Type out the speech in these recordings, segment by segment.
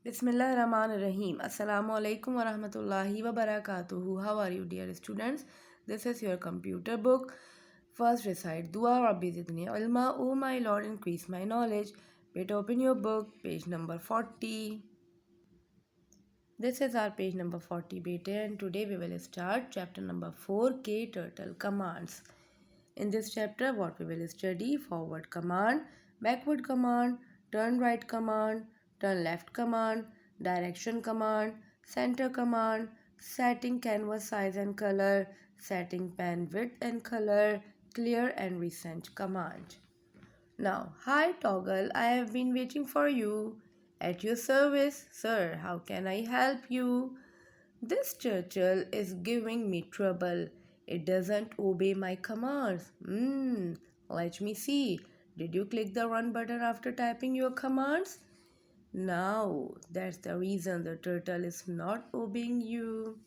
Bismillahirrahmanirrahim. Assalamu alaikum wa rahmatullahi wa barakatuhu. How are you, dear students? This is your computer book. First recite Dua Rabbi Zidni Ilma. Oh my Lord, increase my knowledge. Better open your book, page number 40. This is our page number 40, beta, and today we will start chapter number 4, KTurtle commands. In this chapter, what we will study: forward command, backward command, turn right command, turn left command, direction command, center command, setting canvas size and color, setting pen width and color, clear and recent command. Now, hi Toggle, I have been waiting for you. At your service, sir, how can I help you? This turtle is giving me trouble. It doesn't obey my commands. Let me see. Did you click the run button after typing your commands? No, that's the reason the turtle is not obeying you.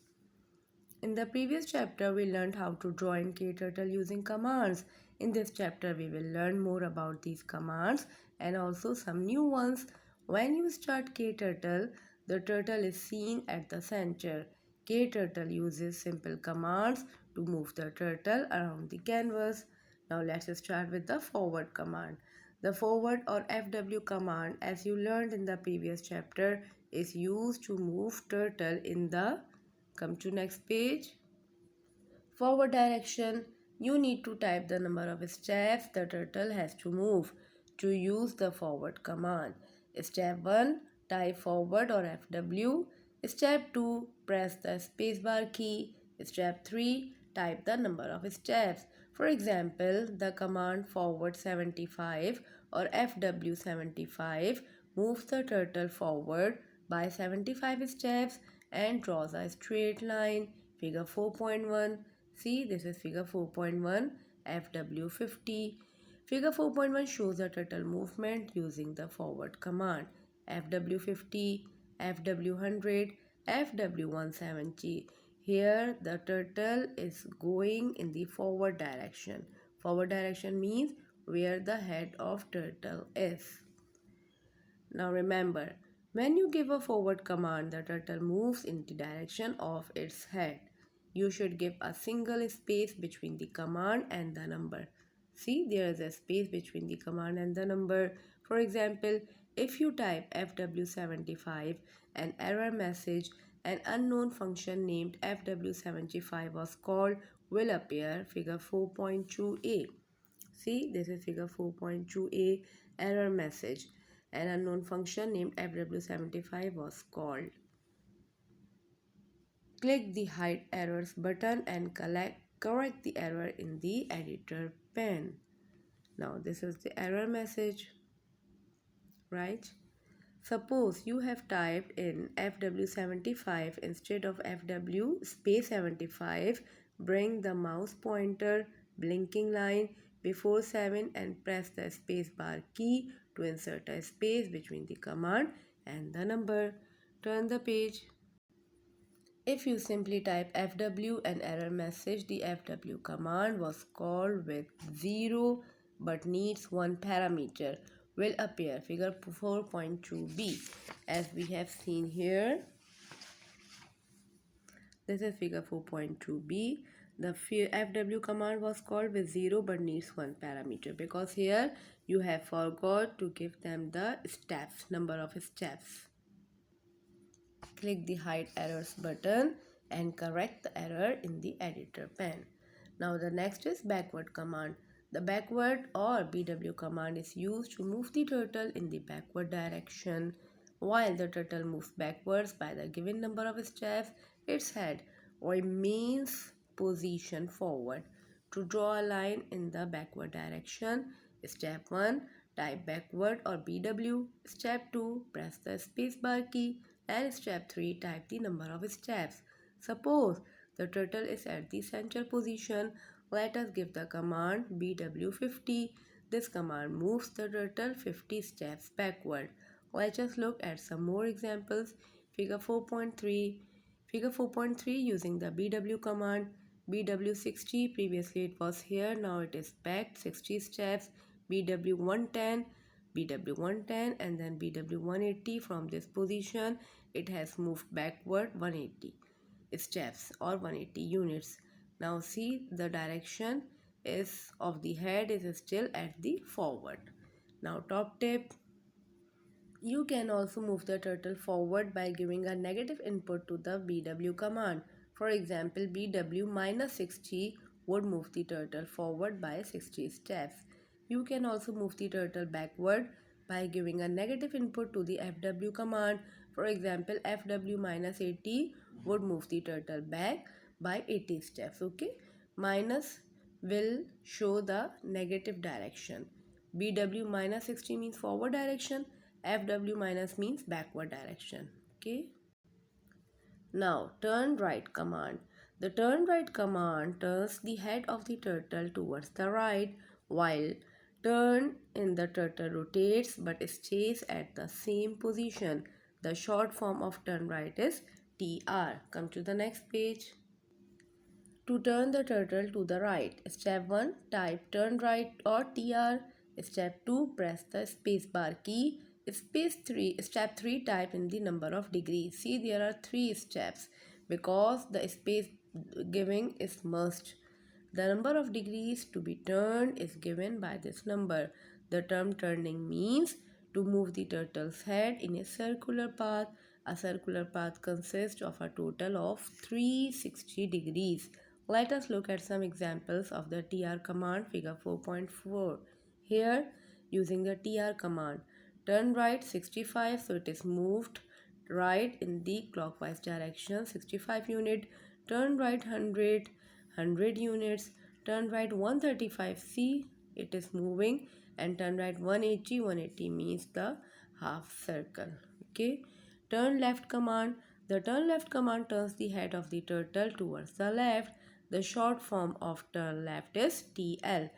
In the previous chapter, we learned how to draw in KTurtle using commands. In this chapter, we will learn more about these commands and also some new ones. When you start KTurtle, the turtle is seen at the center. KTurtle uses simple commands to move the turtle around the canvas. Now let's start with the forward command. The forward or FW command, as you learned in the previous chapter, is used to move turtle in the, come to next page, forward direction. You need to type the number of steps the turtle has to move to use the forward command. Step 1, type forward or FW. Step 2, press the spacebar key. Step 3, type the number of steps. For example, the command forward 75 or FW 75 moves the turtle forward by 75 steps and draws a straight line. Figure 4.1. See, this is figure 4.1, FW50. Figure 4.1 shows the turtle movement using the forward command. FW50, FW100, FW170. Here the turtle is going in the forward direction. Forward direction means where the head of turtle is. Now remember, when you give a forward command, the turtle moves in the direction of its head. You should give a single space between the command and the number. See, there is a space between the command and the number. For example, if you type FW75, an error message, an unknown function named FW75 was called will appear, figure 4.2a. See, this is figure 4.2a, error message. An unknown function named FW75 was called. Click the Hide Errors button and correct the error in the editor pane. Now this is the error message, right? Suppose you have typed in FW75 instead of FW space 75. Bring the mouse pointer blinking line before 7 and press the space bar key to insert a space between the command and the number. Turn the page. If you simply type FW and error message, the FW command was called with 0 but needs one parameter will appear, figure 4.2b, as we have seen here. This is figure 4.2b. The FW command was called with 0 but needs one parameter because here you have forgot to give them the steps, number of steps. Click the Hide Errors button and correct the error in the editor pane. Now the next is backward command. The backward or BW command is used to move the turtle in the backward direction. While the turtle moves backwards by the given number of steps, its head remains position forward. To draw a line in the backward direction, step 1, type backward or BW. Step 2, press the spacebar key. And step 3, type the number of steps. Suppose the turtle is at the center position. Let us give the command BW50. This command moves the turtle 50 steps backward. Let us look at some more examples. Figure 4.3. Figure 4.3 using the BW command. BW60, previously it was here, now it is back 60 steps. BW110. BW110 and then BW180. From this position it has moved backward 180 steps or 180 units. Now see, the direction is of the head is still at the forward. Now top tip, you can also move the turtle forward by giving a negative input to the BW command. For example, BW minus 60 would move the turtle forward by 60 steps. You can also move the turtle backward by giving a negative input to the FW command. For example, FW minus 80 would move the turtle back by 80 steps. Okay, minus will show the negative direction. BW minus 60 means forward direction, FW minus means backward direction. Okay. Now turn right command. The turn right command turns the head of the turtle towards the right, while turn in the turtle rotates but stays at the same position. The short form of turn right is TR. Come to the next page. To turn the turtle to the right, step 1, type turn right or TR. Step 2, press the spacebar key. Step 3, type in the number of degrees. See, there are 3 steps because the space giving is must. The number of degrees to be turned is given by this number. The term turning means to move the turtle's head in a circular path. A circular path consists of a total of 360 degrees. Let us look at some examples of the TR command, figure 4.4. Here, using the TR command, turn right 65, so it is moved right in the clockwise direction 65 unit. Turn right 100 units. Turn right 135, see, it is moving. And turn right 180 means the half circle. Okay. Turn left command. The turn left command turns the head of the turtle towards the left. The short form of turn left is TL.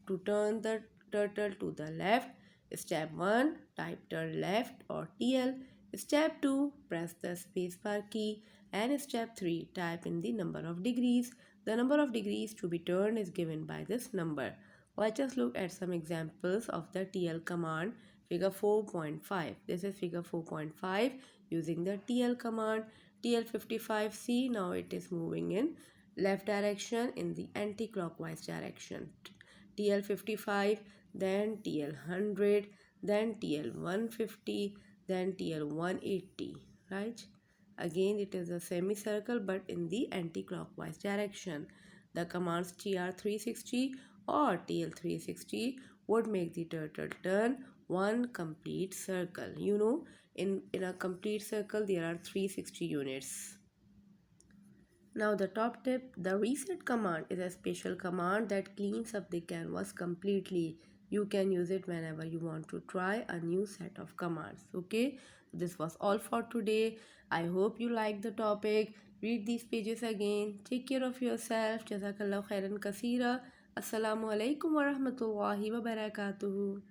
To turn the turtle to the left, step 1, type turn left or TL. Step 2, press the spacebar key. And step 3, type in the number of degrees. The number of degrees to be turned is given by this number. Let us look at some examples of the TL command, figure 4.5. This is figure 4.5 using the TL command. TL55C, now it is moving in left direction in the anti-clockwise direction. TL55, then TL100, then TL150, then TL180, right? Again, it is a semicircle but in the anti-clockwise direction. The commands TR360 or TL360 would make the turtle turn one complete circle. You know, in a complete circle, there are 360 units. Now the top tip, the reset command is a special command that cleans up the canvas completely. You can use it whenever you want to try a new set of commands. Okay, this was all for today. I hope you like the topic. Read these pages again. Take care of yourself. Jazakallah khairan kaseera. Assalamu alaikum wa rahmatullahi wa barakatuhu.